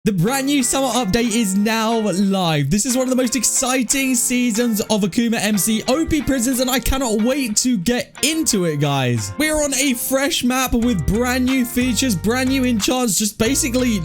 The brand new summer update is now live. This is one of the most exciting seasons of AkumaMC OP Prisons, and I cannot wait to get into it, guys. We're on a fresh map with brand new features, brand new enchants, just basically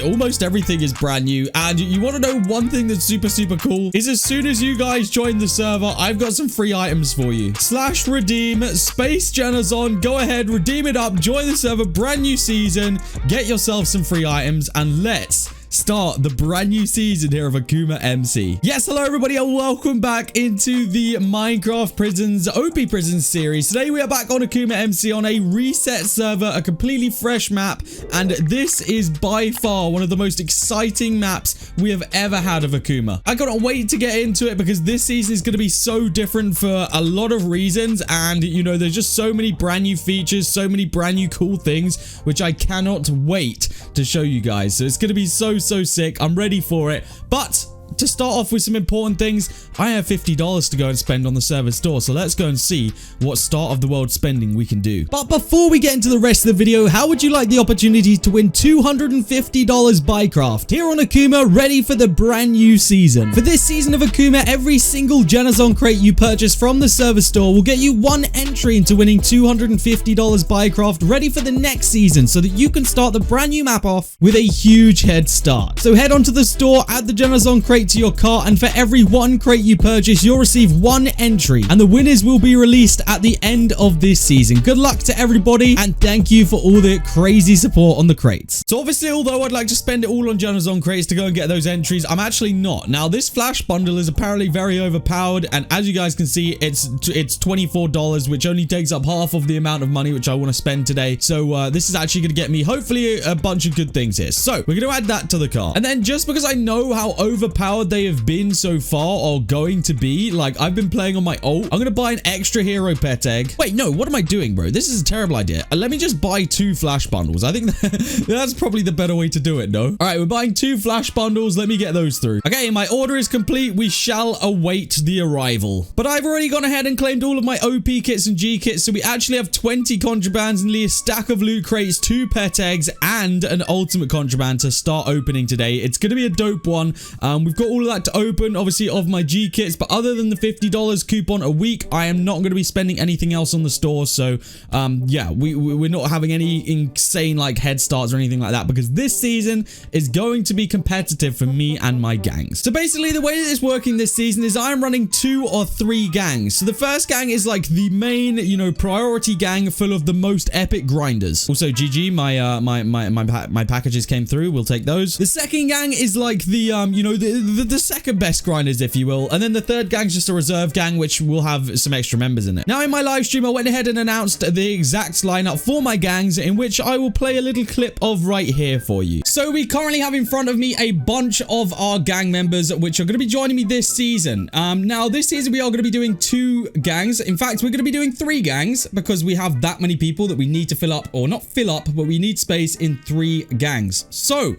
almost everything is brand new. And you want to know one thing that's super cool is as soon as you guys join the server, I've got some free items for you. /redeem space Generzon. Go ahead, redeem it up, join the server, brand new season, get yourself some free items, and let's start the brand new season here of AkumaMC. Yes, hello everybody and welcome back into the Minecraft Prisons OP Prisons series. Today we are back on AkumaMC on a reset server, a completely fresh map, and this is by far one of the most exciting maps we have ever had of Akuma. I cannot wait to get into it because this season is going to be so different for a lot of reasons, and you know, there's just so many brand new features, so many brand new cool things, which I cannot wait to show you guys. So it's going to be so sick. I'm ready for it. But to start off with some important things, I have $50 to go and spend on the server store, so let's go and see what start of the world spending we can do. But before we get into the rest of the video, how would you like the opportunity to win $250 by craft here on Akuma, ready for the brand new season? For this season of Akuma, every single Generzon crate you purchase from the server store will get you one entry into winning $250 by craft, ready for the next season, so that you can start the brand new map off with a huge head start. So head onto the store, add the Generzon crate to your cart, and for every one crate you purchase, you'll receive one entry, and the winners will be released at the end of this season. Good luck to everybody, and thank you for all the crazy support on the crates. So obviously, although I'd like to spend it all on Generzon crates to go and get those entries, I'm actually not. Now, this flash bundle is apparently very overpowered, and as you guys can see, it's $24, which only takes up half of the amount of money which I want to spend today. So this is actually going to get me hopefully a bunch of good things here. So we're going to add that to the cart, and then just because I know how overpowered they have been so far, or going to be, like, I've been playing on my ult, I'm gonna buy an extra hero pet egg. Wait, no, what am I doing, bro? This is a terrible idea. Let me just buy 2 flash bundles. I think that's probably the better way to do it, no? All right, we're buying 2 flash bundles. Let me get those through. Okay, my order is complete. We shall await the arrival. But I've already gone ahead and claimed all of my OP kits and G kits, so we actually have 20 contrabands, nearly a stack of loot crates, 2 pet eggs, and an ultimate contraband to start opening today. It's gonna be a dope one. We've got all of that to open, obviously, of my G kits, but other than the $50 coupon a week, I am not going to be spending anything else on the store. So yeah, we're not having any insane like head starts or anything like that, because this season is going to be competitive for me and my gangs. So basically, the way that it's working this season is I'm running 2 or 3 gangs. So the first gang is like the main, you know, priority gang full of the most epic grinders. Also, GG, my packages came through. We'll take those. The second gang is like the you know, the second best grinders, if you will, and then the third gang's just a reserve gang, which will have some extra members in it. Now, in my live stream, I went ahead and announced the exact lineup for my gangs, in which I will play a little clip of right here for you. So we currently have in front of me a bunch of our gang members, which are going to be joining me this season. Now, this season we are going to be doing 2 gangs. In fact, we're going to be doing 3 gangs, because we have that many people that we need to fill up, or not fill up, but we need space in 3 gangs. So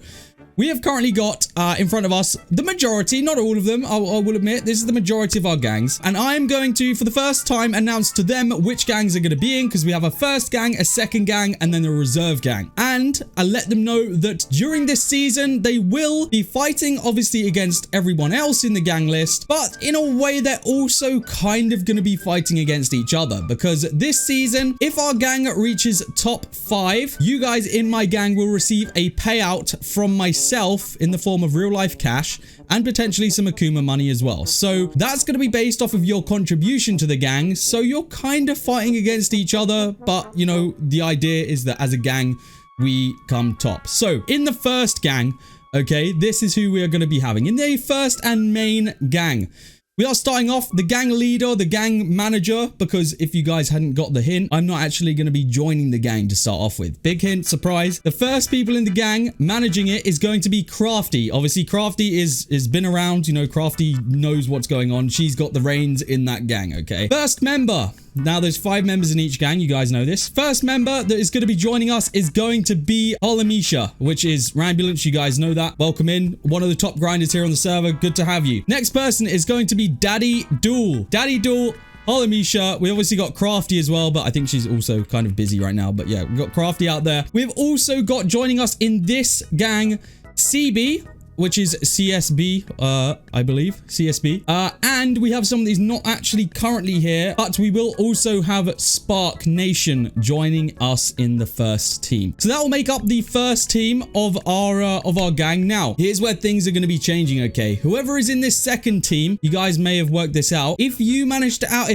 we have currently got in front of us the majority, not all of them, I will admit, this is the majority of our gangs. And I'm going to, for the first time, announce to them which gangs are going to be in, because we have a first gang, a second gang, and then a reserve gang. And I let them know that during this season, they will be fighting, obviously, against everyone else in the gang list. But in a way, they're also kind of going to be fighting against each other, because this season, if our gang reaches top 5, you guys in my gang will receive a payout from myself in the form of real life cash and potentially some Akuma money as well. So that's going to be based off of your contribution to the gang. So you're kind of fighting against each other, but you know, the idea is that as a gang, we come top. So in the first gang, okay, this is who we are going to be having in the first and main gang. We are starting off the gang leader, the gang manager, because if you guys hadn't got the hint, I'm not actually going to be joining the gang to start off with. Big hint, surprise. The first people in the gang managing it is going to be Crafty. Obviously, Crafty is been around, you know, Crafty knows what's going on. She's got the reins in that gang, okay? First member. Now, there's 5 members in each gang. You guys know this. First member that is going to be joining us is going to be AkumaMC, which is Rambulance. You guys know that. Welcome in. One of the top grinders here on the server. Good to have you. Next person is going to be Daddy Duel. Daddy Duel, AkumaMC. We obviously got Crafty as well, but I think she's also kind of busy right now. But yeah, we've got Crafty out there. We've also got joining us in this gang CB, which is CSB, I believe, CSB. And we have someone who's not actually currently here, but we will also have Spark Nation joining us in the first team. So that will make up the first team of our gang. Now, here's where things are going to be changing, okay? Whoever is in this second team, you guys may have worked this out. If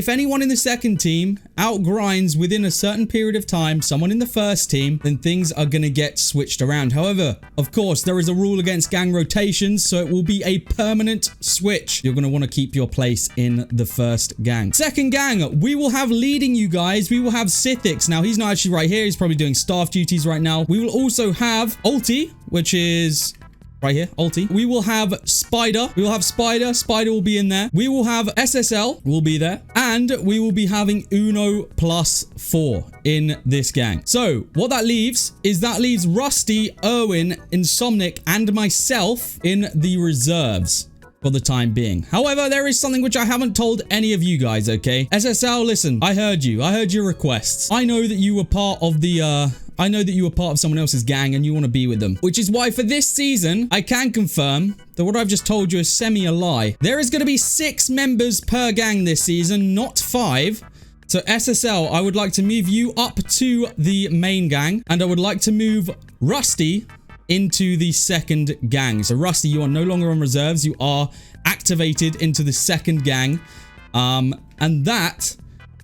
anyone in the second team outgrinds within a certain period of time someone in the first team, then things are going to get switched around. However, of course, there is a rule against gang rotation, so it will be a permanent switch. You're going to want to keep your place in the first gang. Second gang, we will have leading you guys. We will have Sithix. Now, he's not actually right here. He's probably doing staff duties right now. We will also have Ulti, which is right here, Ulti. We will have Spider. We will have Spider. Spider will be in there. We will have SSL will be there. And we will be having Uno +4 in this gang. So what that leaves is Rusty, Erwin, Insomnic, and myself in the reserves for the time being. However, there is something which I haven't told any of you guys, okay? SSL, listen, I heard you. I heard your requests. I know that you were part of someone else's gang and you want to be with them. Which is why for this season, I can confirm that what I've just told you is a lie. There is going to be 6 members per gang this season, not 5. So SSL, I would like to move you up to the main gang. And I would like to move Rusty into the second gang. So Rusty, you are no longer on reserves. You are activated into the second gang. And that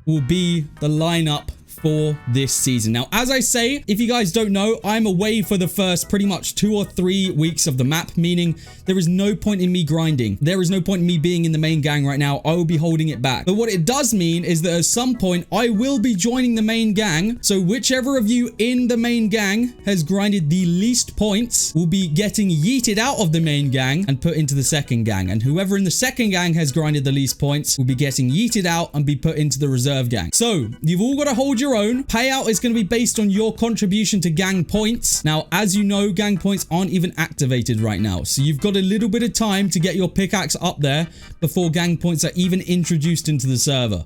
will be the lineup for this season. Now, as I say, if you guys don't know, I'm away for the first pretty much 2 or 3 weeks of the map, meaning there is no point in me grinding. There is no point in me being in the main gang right now. I will be holding it back. But what it does mean is that at some point, I will be joining the main gang. So whichever of you in the main gang has grinded the least points will be getting yeeted out of the main gang and put into the second gang. And whoever in the second gang has grinded the least points will be getting yeeted out and be put into the reserve gang. So you've all got to hold your own. Payout is going to be based on your contribution to gang points. Now, as you know, gang points aren't even activated right now. So you've got a little bit of time to get your pickaxe up there before gang points are even introduced into the server.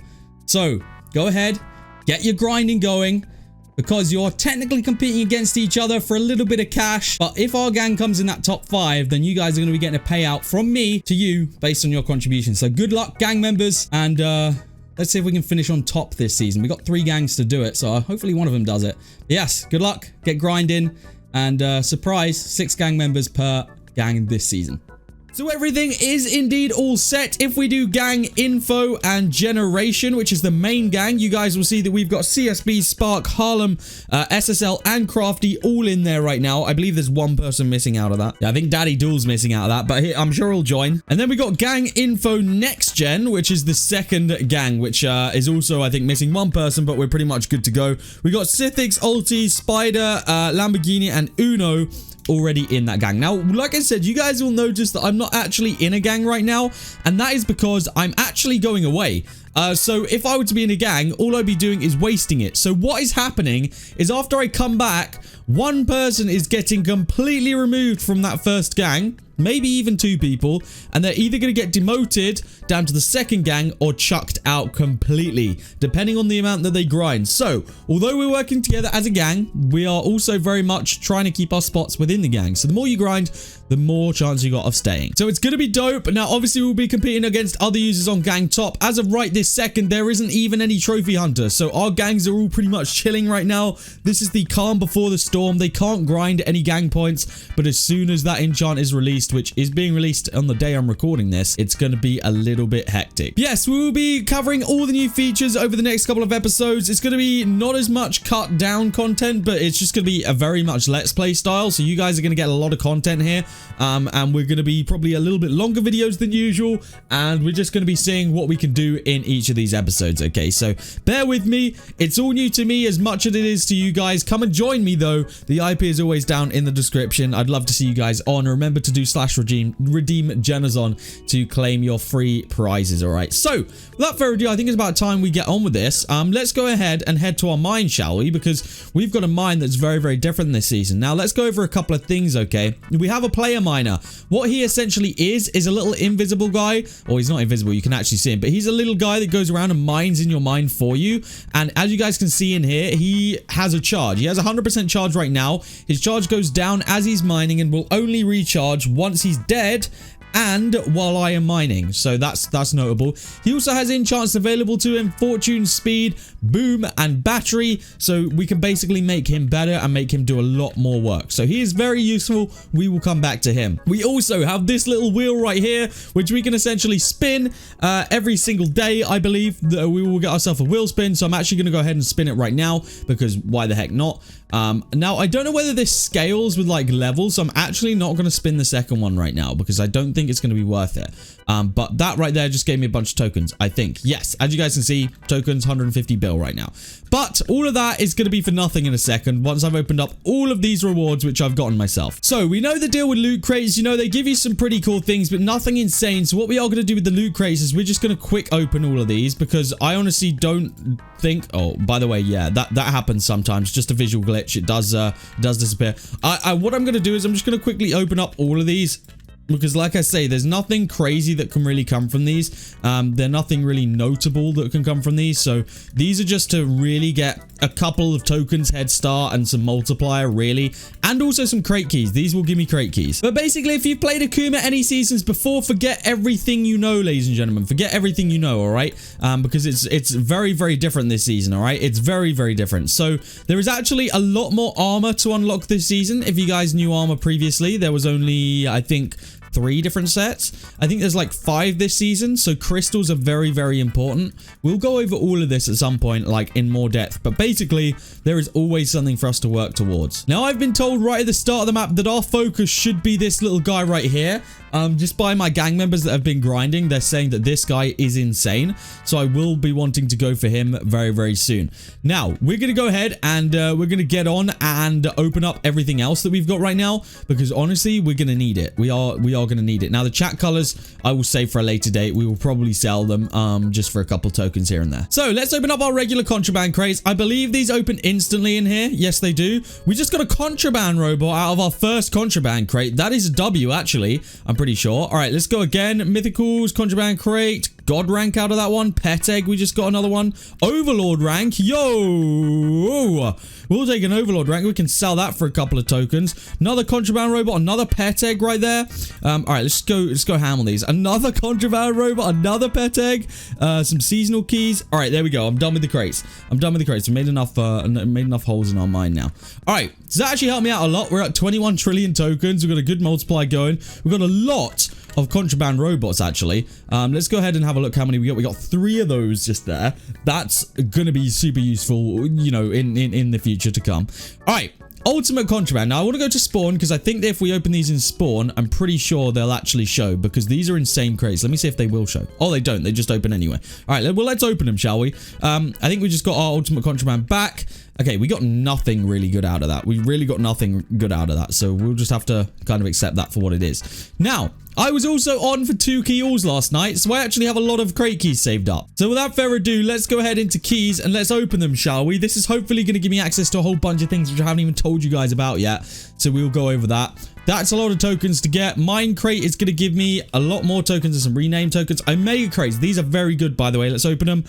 So go ahead, get your grinding going, because you're technically competing against each other for a little bit of cash. But if our gang comes in that top 5, then you guys are going to be getting a payout from me to you based on your contribution. So good luck, gang members, and let's see if we can finish on top this season. We got 3 gangs to do it, so hopefully one of them does it. But yes, good luck, get grinding, and surprise, 6 gang members per gang this season. So everything is indeed all set. If we do gang info and generation, which is the main gang, you guys will see that we've got CSB, Spark, Harlem, SSL, and Crafty all in there right now. I believe there's one person missing out of that. Yeah, I think Daddy Duel's missing out of that, but I'm sure he'll join. And then we got gang info next gen, which is the second gang, which is also, I think, missing one person, but we're pretty much good to go. We got Sithix, Ulti, Spider, Lamborghini, and Uno already in that gang. Now, like I said, you guys will notice that I'm not actually in a gang right now, and that is because I'm actually going away. So if I were to be in a gang, all I'd be doing is wasting it. So what is happening is after I come back, one person is getting completely removed from that first gang, maybe even 2 people, and they're either going to get demoted down to the second gang or chucked out completely, depending on the amount that they grind. So, although we're working together as a gang, we are also very much trying to keep our spots within the gang. So the more you grind, the more chance you got of staying. So it's going to be dope. Now, obviously, we'll be competing against other users on gang top. As of right this second, there isn't even any trophy hunter. So our gangs are all pretty much chilling right now. This is the calm before the storm. They can't grind any gang points, but as soon as that enchant is released, which is being released on the day I'm recording this, it's going to be a little bit hectic. Yes, we will be covering all the new features over the next couple of episodes. It's going to be not as much cut down content, but it's just going to be a very much let's play style. So you guys are going to get a lot of content here. And we're going to be probably a little bit longer videos than usual, and we're just going to be seeing what we can do in each of these episodes. Okay, so bear with me. It's all new to me as much as it is to you guys. Come and join me though. The IP is always down in the description. I'd love to see you guys on. Remember to do /redeem Generzon to claim your free prizes. All right, so without further ado, I think it's about time we get on with this. Let's go ahead and head to our mine, shall we? Because we've got a mine that's very, very different this season. Now let's go over a couple of things. Okay, we have a player miner. What he essentially is a little invisible guy, or he's not invisible, you can actually see him, but he's a little guy that goes around and mines in your mine for you. And as you guys can see in here, he has a charge. He has 100% charge right now. His charge goes down as he's mining and will only recharge once he's dead and while I am mining. So that's notable. He also has enchants available to him: fortune, speed, boom, and battery. So we can basically make him better and make him do a lot more work. So he is very useful. We will come back to him. We also have this little wheel right here, which we can essentially spin every single day. I believe that we will get ourselves a wheel spin. So I'm actually going to go ahead and spin it right now, because why the heck not? Now, I don't know whether this scales with like levels, so I'm actually not going to spin the second one right now because I don't think it's going to be worth it. But that right there just gave me a bunch of tokens, I think. Yes, as you guys can see, tokens, 150 bill right now. But all of that is going to be for nothing in a second once I've opened up all of these rewards which I've gotten myself. So we know the deal with loot crates. You know, they give you some pretty cool things, but nothing insane. So what we are going to do with the loot crates is we're just going to quick open all of these, because I honestly don't think... Oh, by the way, yeah, that happens sometimes. Just a visual glitch. It does disappear. What I'm going to do is I'm just going to quickly open up all of these, because like I say, there's nothing crazy that can really come from these. There's nothing really notable that can come from these. So these are just to really get a couple of tokens head start and some multiplier, really. And also some crate keys. These will give me crate keys. But basically, if you've played Akuma any seasons before, forget everything you know, ladies and gentlemen. Forget everything you know, all right? Because it's very, very different this season, all right? It's very, very different. So there is actually a lot more armor to unlock this season. If you guys knew armor previously, there was only, I think, 3 different sets. I think there's like 5 this season, so crystals are very, very important. We'll go over all of this at some point, like in more depth, but basically there is always something for us to work towards. Now, I've been told right at the start of the map that our focus should be this little guy right here. Just by my gang members that have been grinding, they're saying that this guy is insane. So I will be wanting to go for him very, very soon. Now, we're going to go ahead and we're going to get on and open up everything else that we've got right now, because honestly, we're going to need it. We are going to need it. Now, the chat colors, I will save for a later date. We will probably sell them just for a couple tokens here and there. So let's open up our regular contraband crates. I believe these open instantly in here. Yes, they do. We just got a contraband robot out of our first contraband crate. That is a W, actually. I'm pretty sure. All right, let's go again. Mythicals, contraband crate, God rank out of that one. Pet egg, we just got another one. Overlord rank, yo! We'll take an overlord rank. We can sell that for a couple of tokens. Another contraband robot, another pet egg right there. All right, let's go ham on these. Another contraband robot, another pet egg, some seasonal keys. All right, there we go. I'm done with the crates. I'm done with the crates. We made enough holes in our mine now. All right, does that actually help me out a lot? We're at 21 trillion tokens. We've got a good multiplier going. We've got a lot of contraband robots, actually. Let's go ahead and have a look how many we got. We got 3 of those just there. That's gonna be super useful, you know, in the future to come. All right, ultimate contraband. Now I want to go to spawn, because I think that if we open these in spawn, I'm pretty sure they'll actually show, because these are insane crates. Let me see if they will show. Oh, they don't. They just open anyway. All right, well, let's open them, shall we? I think we just got our ultimate contraband back. Okay, we got nothing really good out of that. We really got nothing good out of that. So we'll just have to kind of accept that for what it is. Now, I was also on for 2 key alls last night, so I actually have a lot of crate keys saved up. So without further ado, let's go ahead into keys and let's open them, shall we? This is hopefully going to give me access to a whole bunch of things which I haven't even told you guys about yet. So we'll go over that. That's a lot of tokens to get. Mine crate is going to give me a lot more tokens and some rename tokens. Omega crates, these are very good, by the way. Let's open them.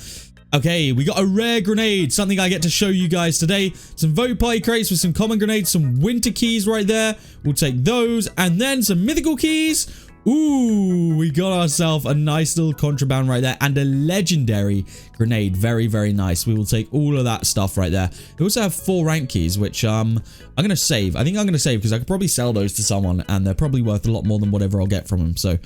Okay, we got a rare grenade, something I get to show you guys today. Some vote pie crates with some common grenades, some winter keys right there. We'll take those, and then some mythical keys. Ooh, we got ourselves a nice little contraband right there, and a legendary grenade. Very, very nice. We will take all of that stuff right there. We also have 4 rank keys, which I'm going to save. I think I'm going to save because I could probably sell those to someone, and they're probably worth a lot more than whatever I'll get from them. So,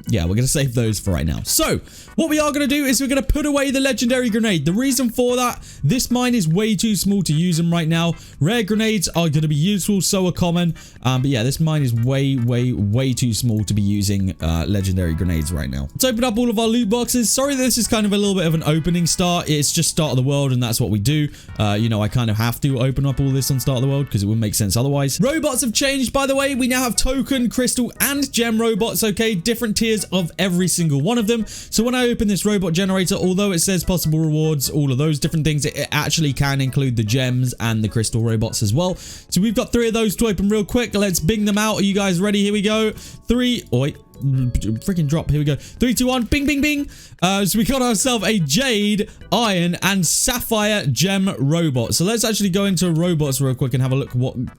yeah, we're going to save those for right now. So, what we are going to do is we're going to put away the legendary grenade. The reason for that, this mine is way too small to use them right now. Rare grenades are going to be useful, so are common. But yeah, this mine is way, way, way too small to be using legendary grenades right now. Let's open up all of our loot boxes. Sorry, this is kind of a little bit of an opening start. It's just start of the world, and that's what we do. You know, I kind of have to open up all this on start of the world because it wouldn't make sense otherwise. Robots have changed, by the way. We now have token, crystal, and gem robots. Okay, different tiers of every single one of them. So when I open this robot generator, although it says possible rewards, all of those different things, it actually can include the gems and the crystal robots as well. So we've got 3 of those to open real quick. Let's bing them out. Are you guys ready? Here we go. 3. Oh, wait. freaking drop. Here we go. 3, 2, 1. Bing, bing, bing. So we got ourselves a Jade, Iron, and Sapphire Gem robot. So let's actually go into robots real quick and have a look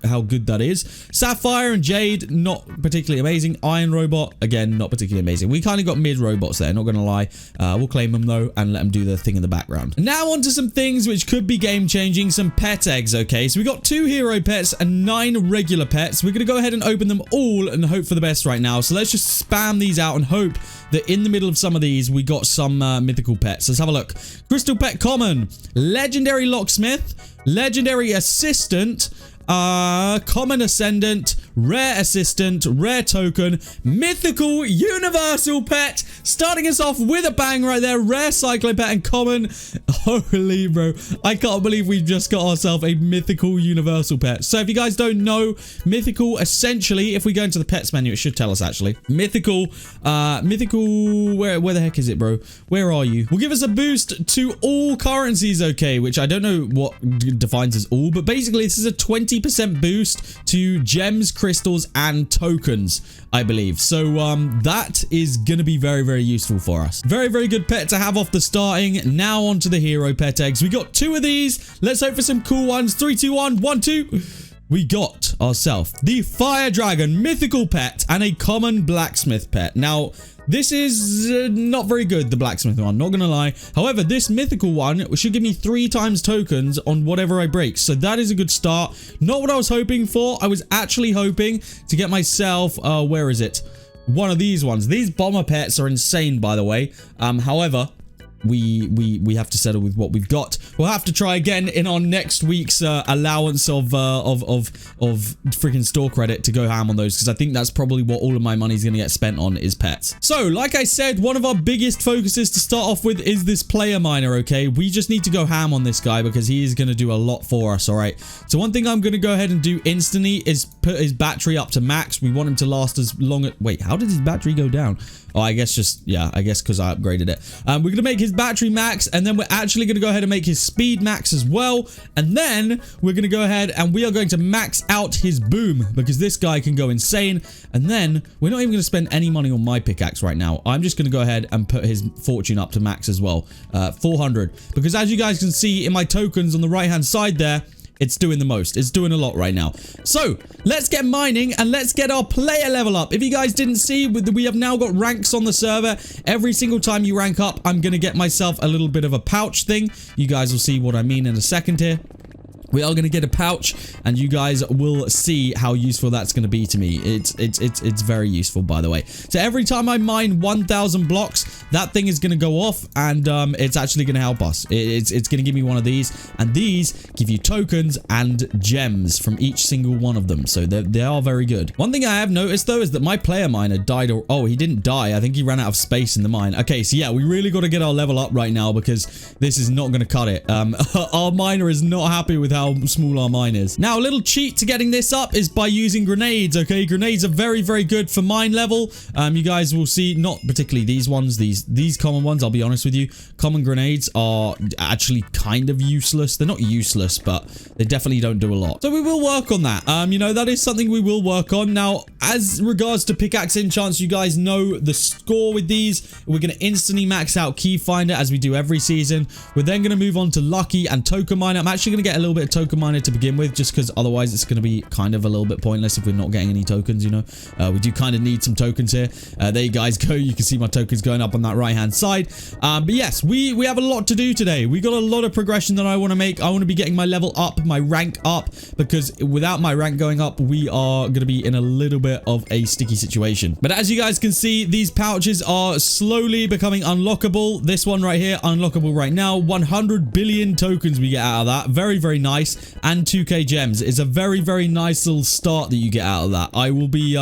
how good that is. Sapphire and Jade, not particularly amazing. Iron robot, again, not particularly amazing. We kind of got mid robots there, not gonna lie. We'll claim them though and let them do their thing in the background. Now on to some things which could be game changing. Some pet eggs, okay? So we got 2 hero pets and 9 regular pets. We're gonna go ahead and open them all and hope for the best right now. So let's just spam these out and hope that in the middle of some of these we got some mythical pets. Let's have a look. Crystal Pet Common, Legendary Locksmith, Legendary Assistant, Common Ascendant, Rare Assistant, Rare Token, Mythical Universal Pet, starting us off with a bang right there. Rare Cyclone Pet and Common. Holy bro, I can't believe we've just got ourselves a Mythical Universal Pet. So if you guys don't know, Mythical, essentially, if we go into the pets menu, it should tell us actually. Mythical, where the heck is it, bro? Where are you? Will give us a boost to all currencies, okay, which I don't know what defines as all, but basically this is a 20% boost to gems, crystals, and tokens, I believe. So that is gonna be very, very useful for us. Very, very good pet to have off the starting. Now on to the hero pet eggs. We got 2 of these. Let's hope for some cool ones. 3, 2, 1, 1, 2. We got ourselves the Fire Dragon mythical pet and a common blacksmith pet. Now, this is not very good, the blacksmith one, not gonna lie. However, this mythical one should give me 3 times tokens on whatever I break. So that is a good start. Not what I was hoping for. I was actually hoping to get myself, where is it? One of these ones. These bomber pets are insane, by the way. However, we have to settle with what we've got. We'll have to try again in our next week's allowance of freaking store credit to go ham on those, because I think that's probably what all of my money is going to get spent on is pets. So like I said, one of our biggest focuses to start off with is this player miner, okay? We just need to go ham on this guy because he is going to do a lot for us, all right? So one thing I'm going to go ahead and do instantly is put his battery up to max. We want him to last as long as... Wait, how did his battery go down? Oh, I guess just... Yeah, I guess because I upgraded it. We're going to make his battery max, and then we're actually going to go ahead and make his speed max as well. And then we're going to go ahead and we are going to max out his boom because this guy can go insane. And then we're not even going to spend any money on my pickaxe right now. I'm just going to go ahead and put his fortune up to max as well. 400. Because as you guys can see in my tokens on the right hand side there, it's doing the most. It's doing a lot right now. So, let's get mining and let's get our player level up. If you guys didn't see, we have now got ranks on the server. Every single time you rank up, I'm going to get myself a little bit of a pouch thing. You guys will see what I mean in a second here. We are going to get a pouch, and you guys will see how useful that's going to be to me. It's very useful, by the way. So every time I mine 1,000 blocks, that thing is going to go off, and it's actually going to help us. It's going to give me one of these, and these give you tokens and gems from each single one of them. So they are very good. One thing I have noticed, though, is that my player miner died. Oh, he didn't die. I think he ran out of space in the mine. Okay, so yeah, we really got to get our level up right now because this is not going to cut it. Our miner is not happy with how small our mine is. Now, a little cheat to getting this up is by using grenades, okay? Grenades are very, very good for mine level. You guys will see, not particularly these ones, these common ones, I'll be honest with you. Common grenades are actually kind of useless. They're not useless, but they definitely don't do a lot. So we will work on that. You know, that is something we will work on. Now, as regards to pickaxe enchants, you guys know the score with these. We're going to instantly max out Key Finder as we do every season. We're then going to move on to Lucky and Token Miner. I'm actually going to get a little bit of Token Miner to begin with, just because otherwise it's going to be kind of a little bit pointless if we're not getting any tokens, you know. We do kind of need some tokens here. There you guys go. You can see my tokens going up on that right hand side. But yes, we have a lot to do today. We got a lot of progression that I want to make. I want to be getting my level up, my rank up, because without my rank going up, we are going to be in a little bit of a sticky situation. But as you guys can see, these pouches are slowly becoming unlockable. This one right here, unlockable right now. 100 billion tokens we get out of that. Very, very nice. And 2k gems. It's a very, very nice little start that you get out of that. I will be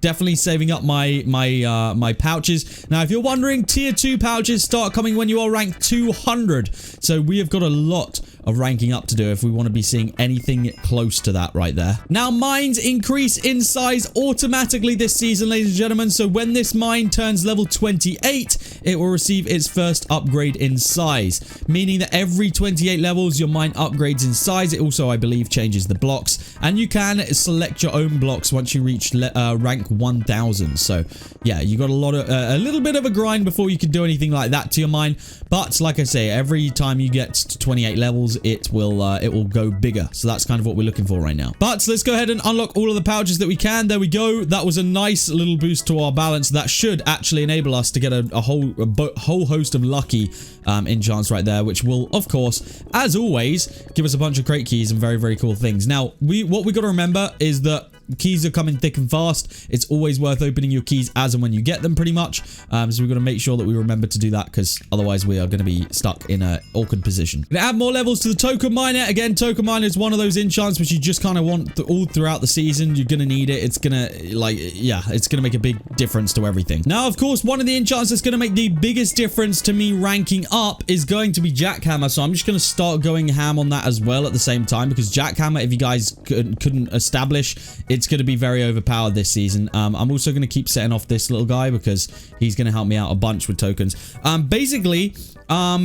definitely saving up my pouches. Now, if you're wondering, tier 2 pouches start coming when you are ranked 200. So we have got a lot of ranking up to do if we want to be seeing anything close to that right there. Now, mines increase in size automatically this season, ladies and gentlemen. So when this mine turns level 28, it will receive its first upgrade in size, meaning that every 28 levels, your mine upgrades in size. It also, I believe, changes the blocks, and you can select your own blocks once you reach rank 1000. So yeah, you got a little bit of a grind before you can do anything like that to your mine. But like I say, every time you get to 28 levels, it will go bigger. So that's kind of what we're looking for right now. But let's go ahead and unlock all of the pouches that we can. There we go. That was a nice little boost to our balance. That should actually enable us to get a whole host of lucky enchants right there, which will, of course, as always, give us a bunch of crate keys and very, very cool things. Now, what we got to remember is that keys are coming thick and fast. It's always worth opening your keys as and when you get them, pretty much. So we've got to make sure that we remember to do that, because otherwise we are going to be stuck in an awkward position. Gonna add more levels to the token miner. Again, token miner is one of those enchants which you just kind of want all throughout the season. You're going to need it. It's going to, like, yeah, it's going to make a big difference to everything. Now, of course, one of the enchants that's going to make the biggest difference to me ranking up is going to be Jackhammer. So I'm just going to start going ham on that as well at the same time, because Jackhammer, if you guys couldn't establish, it's going to be very overpowered this season. I'm also going to keep setting off this little guy because he's going to help me out a bunch with tokens. Basically, we're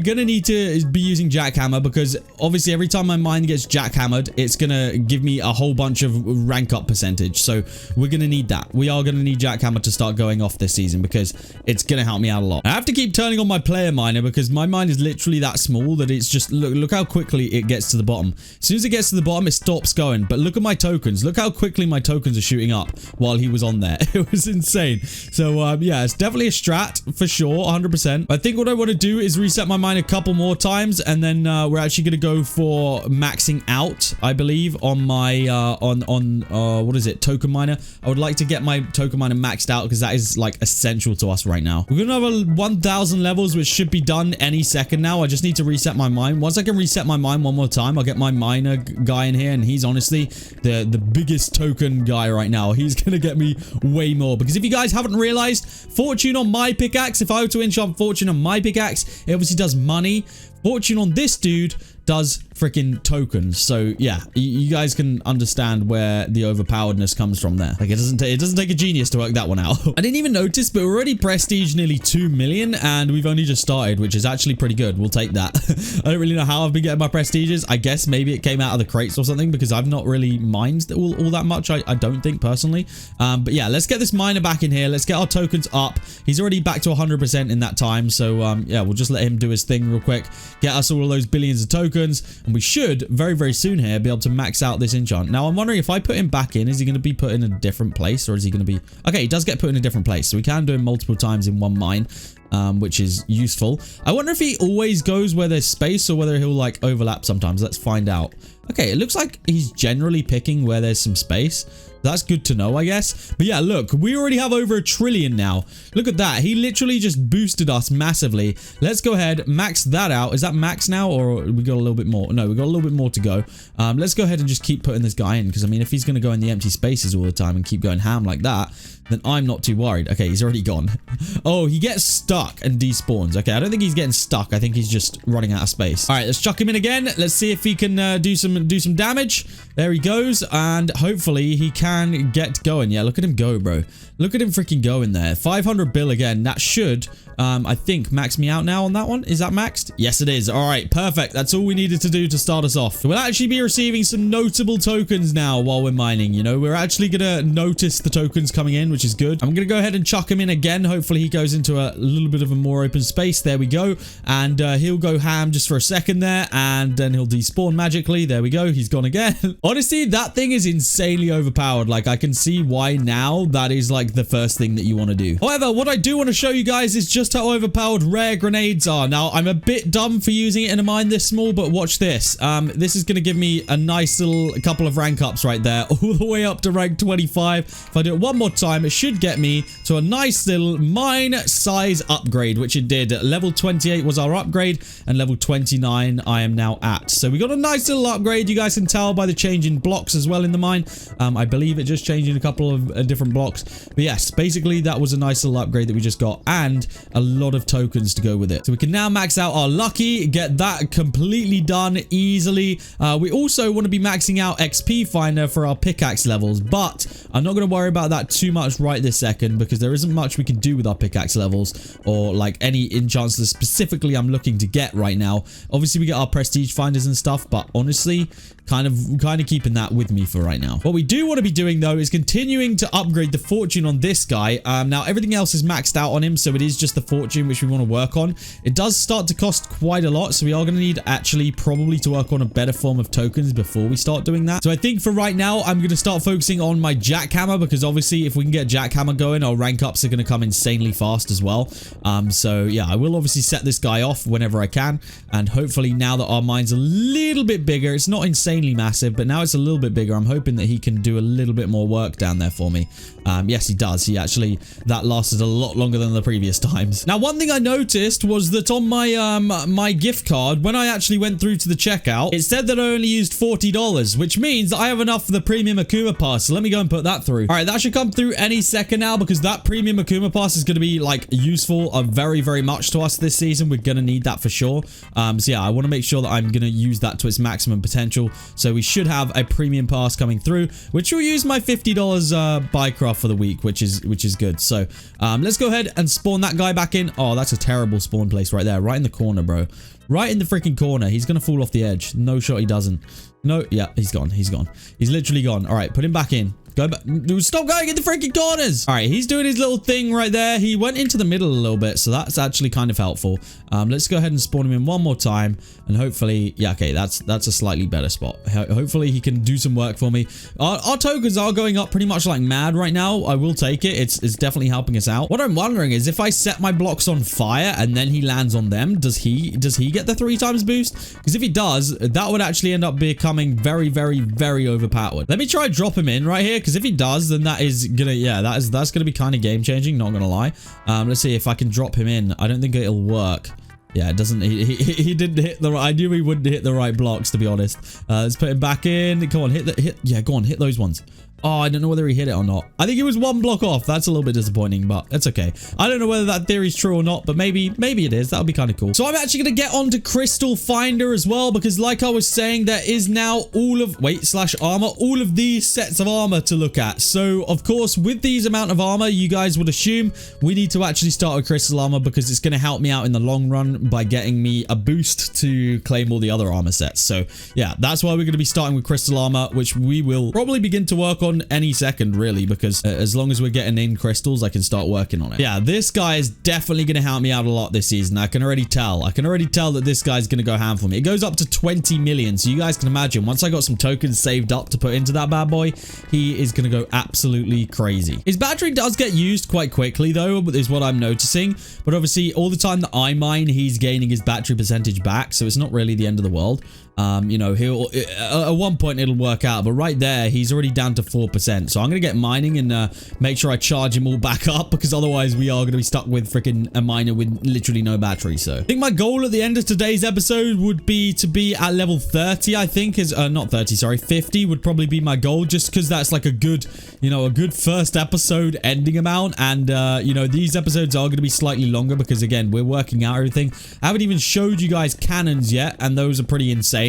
going to need to be using Jackhammer, because obviously every time my mine gets jackhammered, it's going to give me a whole bunch of rank up percentage. So we're going to need that. We are going to need Jackhammer to start going off this season, because it's going to help me out a lot. I have to keep turning on my player miner, because my mine is literally that small that it's just, look how quickly it gets to the bottom. As soon as it gets to the bottom, it stops going. But look at my tokens. Look how quickly my tokens are shooting up while he was on there. It was insane. So yeah, it's definitely a strat for sure, 100%. I think what I want to do is reset my mine a couple more times, and then we're actually going to go for maxing out, I believe, on my what is it, token miner. I would like to get my token miner maxed out, because that is like essential to us right now. We're gonna have 1000 levels, which should be done any second now. I just need to reset my mine. Once I can reset my mine one more time, I'll get my miner guy in here, and he's honestly the biggest token guy right now. He's gonna get me way more, because if you guys haven't realized, fortune on my pickaxe, if I were to enchant fortune on my pickaxe, it obviously does money. Fortune on this dude does freaking tokens. So yeah, you guys can understand where the overpoweredness comes from there. Like, it doesn't take a genius to work that one out. I didn't even notice, but we're already prestige nearly 2 million, and we've only just started, which is actually pretty good. We'll take that. I don't really know how I've been getting my prestiges. I guess maybe it came out of the crates or something, because I've not really mined all that much. I don't think personally. But yeah, let's get this miner back in here. Let's get our tokens up. He's already back to 100% in that time. So yeah, we'll just let him do his thing real quick. Get us all of those billions of tokens, and we should very, very soon here be able to max out this enchant. Now, I'm wondering if I put him back in, is he going to be put in a different place, or is he going to be... Okay, he does get put in a different place, so we can do him multiple times in one mine, which is useful. I wonder if he always goes where there's space, or whether he'll like overlap sometimes. Let's find out. Okay, it looks like he's generally picking where there's some space. That's good to know, I guess. But yeah, look, we already have over 1 trillion now. Look at that. He literally just boosted us massively. Let's go ahead, max that out. Is that max now, or we got a little bit more? No, we got a little bit more to go. Let's go ahead and just keep putting this guy in, because I mean, if he's going to go in the empty spaces all the time and keep going ham like that, then I'm not too worried. Okay, he's already gone. Oh, he gets stuck and despawns. Okay, I don't think he's getting stuck. I think he's just running out of space. All right, let's chuck him in again. Let's see if he can do some damage. There he goes, and hopefully he can get going. Yeah, look at him go, bro. Look at him freaking go in there. 500 bill again. That should, I think, max me out now on that one. Is that maxed? Yes, it is. All right, perfect. That's all we needed to do to start us off. We'll actually be receiving some notable tokens now while we're mining. You know, we're actually going to notice the tokens coming in, which is good. I'm going to go ahead and chuck him in again. Hopefully he goes into a little bit of a more open space. There we go. And he'll go ham just for a second there, and then he'll despawn magically. There we go. He's gone again. Honestly, that thing is insanely overpowered. Like, I can see why now that is like the first thing that you want to do. However, what I do want to show you guys is just how overpowered rare grenades are. Now, I'm a bit dumb for using it in a mine this small, but watch this. This is going to give me a nice little couple of rank ups right there, all the way up to rank 25. If I do it one more time, it should get me to a nice little mine size upgrade, which it did. Level 28 was our upgrade, and level 29 I am now at. So we got a nice little upgrade. You guys can tell by the change in blocks as well in the mine. I believe believe it just changing a couple of different blocks. But yes, basically that was a nice little upgrade that we just got, and a lot of tokens to go with it. So we can now max out our lucky, get that completely done easily. We also want to be maxing out XP finder for our pickaxe levels, but I'm not going to worry about that too much right this second because there isn't much we can do with our pickaxe levels or like any enchants that specifically I'm looking to get right now. Obviously we get our prestige finders and stuff, but honestly kind of keeping that with me for right now. What we do want to be doing though is continuing to upgrade the fortune on this guy. Now everything else is maxed out on him, so it is just the fortune which we want to work on. It does start to cost quite a lot, so we are going to need actually probably to work on a better form of tokens before we start doing that. So I think for right now I'm going to start focusing on my jackhammer, because obviously if we can get jackhammer going, our rank ups are going to come insanely fast as well. So yeah, I will obviously set this guy off whenever I can, and hopefully now that our mine's a little bit bigger, it's not insanely massive, but now it's a little bit bigger, I'm hoping that he can do a little bit more work down there for me. Yes, he does. He actually, that lasted a lot longer than the previous times. Now, one thing I noticed was that on my my gift card, when I actually went through to the checkout, it said that I only used $40, which means that I have enough for the premium Akuma pass. So let me go and put that through. All right, that should come through any second now, because that premium Akuma pass is going to be like useful very, very much to us this season. We're going to need that for sure. So yeah, I want to make sure that I'm going to use that to its maximum potential. So we should have a premium pass coming through, which will use my $50 buy craft for the week, which is good. So let's go ahead and spawn that guy back in. Oh, that's a terrible spawn place right there, right in the corner, bro. Right in the freaking corner. He's gonna fall off the edge. No shot, he doesn't. No, yeah, he's gone. He's gone. He's literally gone. All right, put him back in. Go back. Stop going in the freaking corners. All right, he's doing his little thing right there. He went into the middle a little bit, so that's actually kind of helpful. Let's go ahead and spawn him in one more time, and hopefully, yeah, okay, that's a slightly better spot. Hopefully he can do some work for me. Our tokens are going up pretty much like mad right now. I will take it. It's definitely helping us out. What I'm wondering is if I set my blocks on fire and then he lands on them, does he get the 3 times boost? Because if he does, that would actually end up becoming very, very, very overpowered. Let me try drop him in right here, because if he does, then that is gonna, yeah, that's gonna be kind of game changing, not gonna lie. Let's see if I can drop him in. I don't think it'll work. Yeah, it doesn't. He didn't hit the. I knew he wouldn't hit the right blocks, to be honest. Let's put him back in. Come on, hit. Yeah, go on, hit those ones. Oh, I don't know whether he hit it or not. I think it was 1 block off. That's a little bit disappointing, but it's okay. I don't know whether that theory's true or not, but maybe it is. That would be kind of cool. So I'm actually going to get onto Crystal Finder as well, because like I was saying, there is now all of armor, all of these sets of armor to look at. So of course, with these amount of armor, you guys would assume we need to actually start with crystal armor, because it's going to help me out in the long run by getting me a boost to claim all the other armor sets. So yeah, that's why we're going to be starting with crystal armor, which we will probably begin to work on any second, really, because as long as we're getting in crystals, I can start working on it. Yeah, this guy is definitely going to help me out a lot this season. I can already tell that this guy's going to go ham for me. It goes up to 20 million, so you guys can imagine once I got some tokens saved up to put into that bad boy, he is going to go absolutely crazy. His battery does get used quite quickly though, is what I'm noticing, but obviously all the time that I mine, he's gaining his battery percentage back, so it's not really the end of the world. You know, at one point it'll work out, but right there he's already down to 4%. So I'm gonna get mining and make sure I charge him all back up, because otherwise we are gonna be stuck with freaking a miner with literally no battery. So I think my goal at the end of today's episode would be to be at level 30. I think is not 30, sorry, 50 would probably be my goal, just because that's like a good, you know, a good first episode ending amount. And you know, these episodes are gonna be slightly longer because again, we're working out everything. I haven't even showed you guys cannons yet, and those are pretty insane.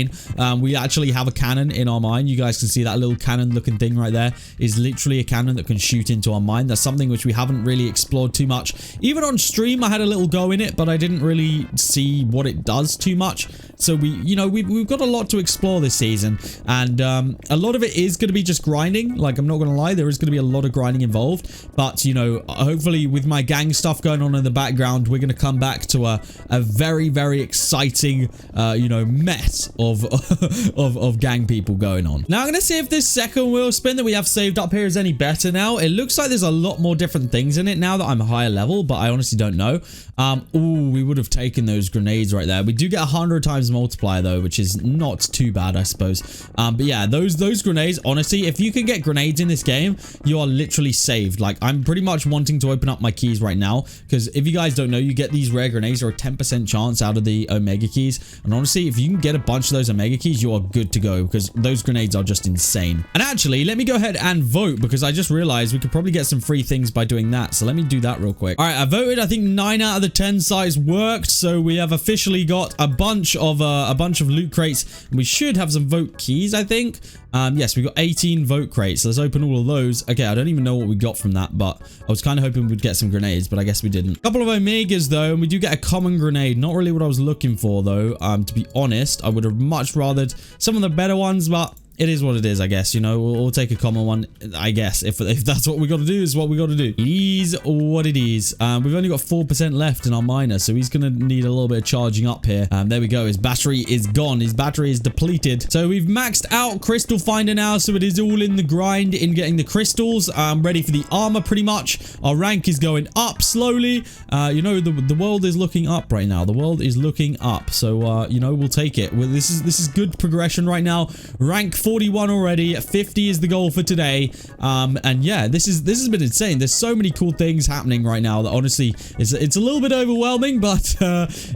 We actually have a cannon in our mine. You guys can see that little cannon looking thing right there is literally a cannon that can shoot into our mine. That's something which we haven't really explored too much. Even on stream, I had a little go in it, but I didn't really see what it does too much. So we've got a lot to explore this season, and a lot of it is going to be just grinding. Like, I'm not going to lie, there is going to be a lot of grinding involved, but you know, hopefully with my gang stuff going on in the background, we're going to come back to a very, very exciting you know, mess of gang people going on. Now I'm going to see if this second wheel spin that we have saved up here is any better now. It looks like there's a lot more different things in it now that I'm higher level, but I honestly don't know. Ooh, we would have taken those grenades right there. We do get 100 times multiplier though, which is not too bad, I suppose. But yeah, those grenades, honestly, if you can get grenades in this game, you are literally saved. Like, I'm pretty much wanting to open up my keys right now, because if you guys don't know, you get these rare grenades, or a 10% chance out of the Omega keys. And honestly, if you can get a bunch of those Omega keys, you are good to go because those grenades are just insane. And actually, let me go ahead and vote because I just realized we could probably get some free things by doing that. So let me do that real quick. All right, I voted. I think 9 out of the 10 sites worked. So we have officially got a bunch of loot crates. We should have some vote keys, I think. Yes, we got 18 vote crates. So let's open all of those. Okay, I don't even know what we got from that, but I was kind of hoping we'd get some grenades, but I guess we didn't. A couple of Omegas though, and we do get a common grenade. Not really what I was looking for though. To be honest, I would have much rathered some of the better ones, but it is what it is, I guess. You know, we'll take a common one, I guess. If that's what we got to do, is what we got to do. It is what it is. We've only got 4% left in our miner, so he's going to need a little bit of charging up here. There we go. His battery is gone. His battery is depleted. So we've maxed out Crystal Finder now, so it is all in the grind in getting the crystals. Ready for the armor, pretty much. Our rank is going up slowly. You know, the world is looking up right now. The world is looking up. So, you know, we'll take it. Well, this is good progression right now. Rank 41 already. 50 is the goal for today. And yeah, this has been insane. There's so many cool things happening right now that honestly it's a little bit overwhelming, but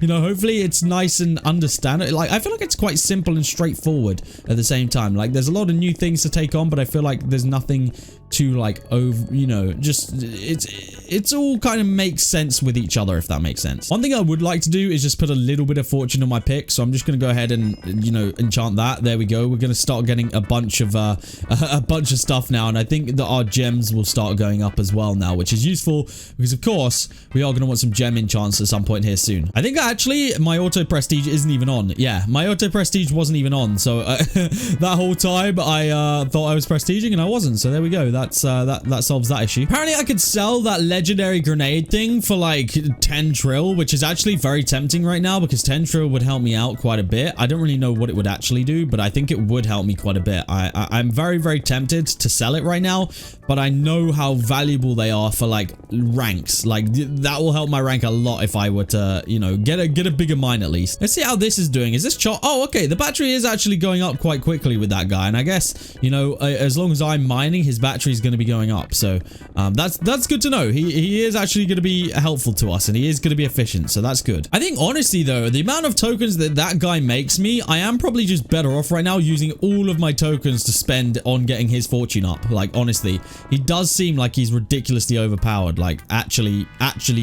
you know, hopefully it's nice and understandable. Like, I feel like it's quite simple and straightforward at the same time. Like, there's a lot of new things to take on, but I feel like there's nothing to like over, you know, just it's all kind of makes sense with each other, if that makes sense. One thing I would like to do is just put a little bit of fortune on my pick, so I'm just going to go ahead and, you know, enchant that. There we go. We're going to start getting a bunch of stuff now, and I think that our gems will start going up as well now, which is useful because of course we are going to want some gem enchants at some point here soon. I think actually my auto prestige isn't even on. Yeah, my auto prestige wasn't even on, so that whole time I thought I was prestiging and I wasn't, so there we go. That solves that issue. Apparently I could sell that legendary grenade thing for like 10 trill, which is actually very tempting right now because 10 trill would help me out quite a bit. I don't really know what it would actually do, but I think it would help me quite a bit. I'm very, very tempted to sell it right now, but I know how valuable they are for like ranks. Like, that will help my rank a lot if I were to, you know, get a bigger mine at least. Let's see how this is doing. Is this oh, okay. The battery is actually going up quite quickly with that guy, and I guess, you know, as long as I'm mining, his battery is going to be going up. So that's good to know. He is actually going to be helpful to us, and he is going to be efficient, so that's good. I think honestly though, the amount of tokens that guy makes me, I am probably just better off right now using all of my tokens to spend on getting his fortune up. Like, honestly, he does seem like he's ridiculously overpowered, like actually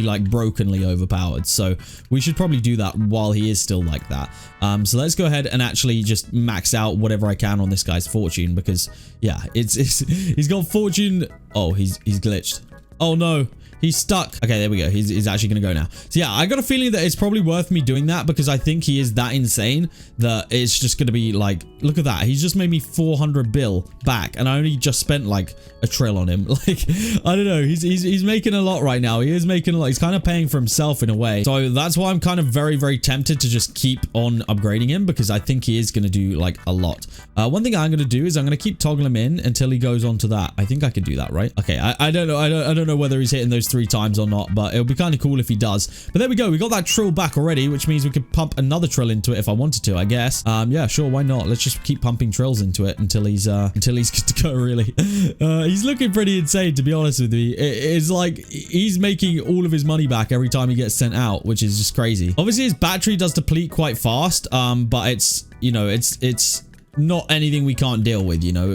like brokenly overpowered. So we should probably do that while he is still like that. So let's go ahead and actually just max out whatever I can on this guy's fortune, because yeah, he's got fortune. Oh, he's glitched. Oh no. He's stuck. Okay, there we go. He's actually going to go now. So yeah, I got a feeling that it's probably worth me doing that because I think he is that insane that it's just going to be like, look at that. He's just made me 400 bill back, and I only just spent like a trill on him. Like, I don't know. He's making a lot right now. He is making a lot. He's kind of paying for himself in a way. So that's why I'm kind of very, very tempted to just keep on upgrading him because I think he is going to do like a lot. One thing I'm going to do is I'm going to keep toggling him in until he goes on to that. I think I could do that, right? Okay, I don't know. I don't know whether he's hitting those 3 times or not, but it'll be kind of cool if he does. But there we go. We got that trill back already, which means we could pump another trill into it if I wanted to, I guess. Yeah, sure, why not? Let's just keep pumping trills into it until he's good to go, really. He's looking pretty insane, to be honest with you. It's like he's making all of his money back every time he gets sent out, which is just crazy. Obviously his battery does deplete quite fast, but it's, you know, it's not anything we can't deal with, you know.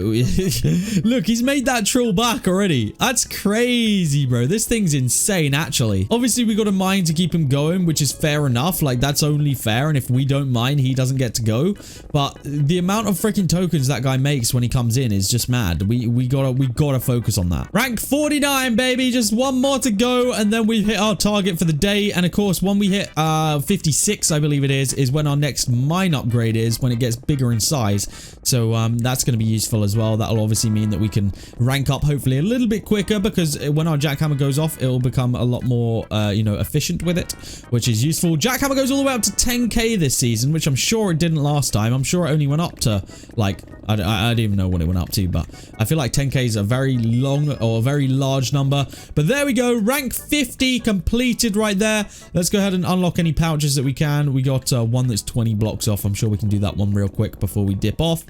Look, he's made that trill back already. That's crazy, bro. This thing's insane, actually. Obviously, we got to mine to keep him going, which is fair enough. Like, that's only fair. And if we don't mine, he doesn't get to go. But the amount of freaking tokens that guy makes when he comes in is just mad. We gotta focus on that. Rank 49, baby. Just one more to go, and then we hit our target for the day. And of course, when we hit 56, I believe it is when our next mine upgrade is, when it gets bigger in size. So that's going to be useful as well. That'll obviously mean that we can rank up hopefully a little bit quicker, because when our jackhammer goes off, it will become a lot more, you know, efficient with it, which is useful. Jackhammer goes all the way up to 10k this season, which I'm sure it didn't last time. I'm sure it only went up to like, I don't even know what it went up to, but I feel like 10k is a very long or a very large number. But there we go. Rank 50 completed right there. Let's go ahead and unlock any pouches that we can. We got one that's 20 blocks off. I'm sure we can do that one real quick before we dip zip off.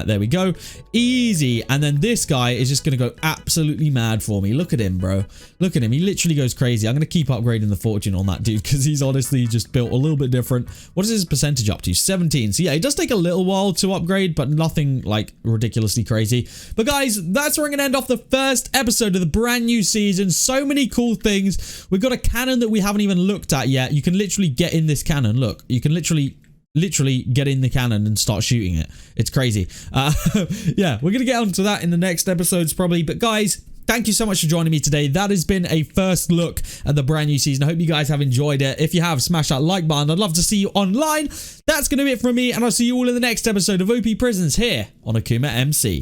There we go. Easy. And then this guy is just going to go absolutely mad for me. Look at him, bro. Look at him. He literally goes crazy. I'm going to keep upgrading the fortune on that dude because he's honestly just built a little bit different. What is his percentage up to? 17. So yeah, it does take a little while to upgrade, but nothing like ridiculously crazy. But guys, that's where I'm going to end off the first episode of the brand new season. So many cool things. We've got a cannon that we haven't even looked at yet. You can literally get in this cannon. Look, you can literally get in the cannon and start shooting it. It's crazy. Yeah, we're gonna get onto that in the next episodes probably. But guys, thank you so much for joining me today. That has been a first look at the brand new season. I hope you guys have enjoyed it. If you have, smash that like button. I'd love to see you online. That's gonna be it from me, and I'll see you all in the next episode of OP Prisons here on AkumaMC.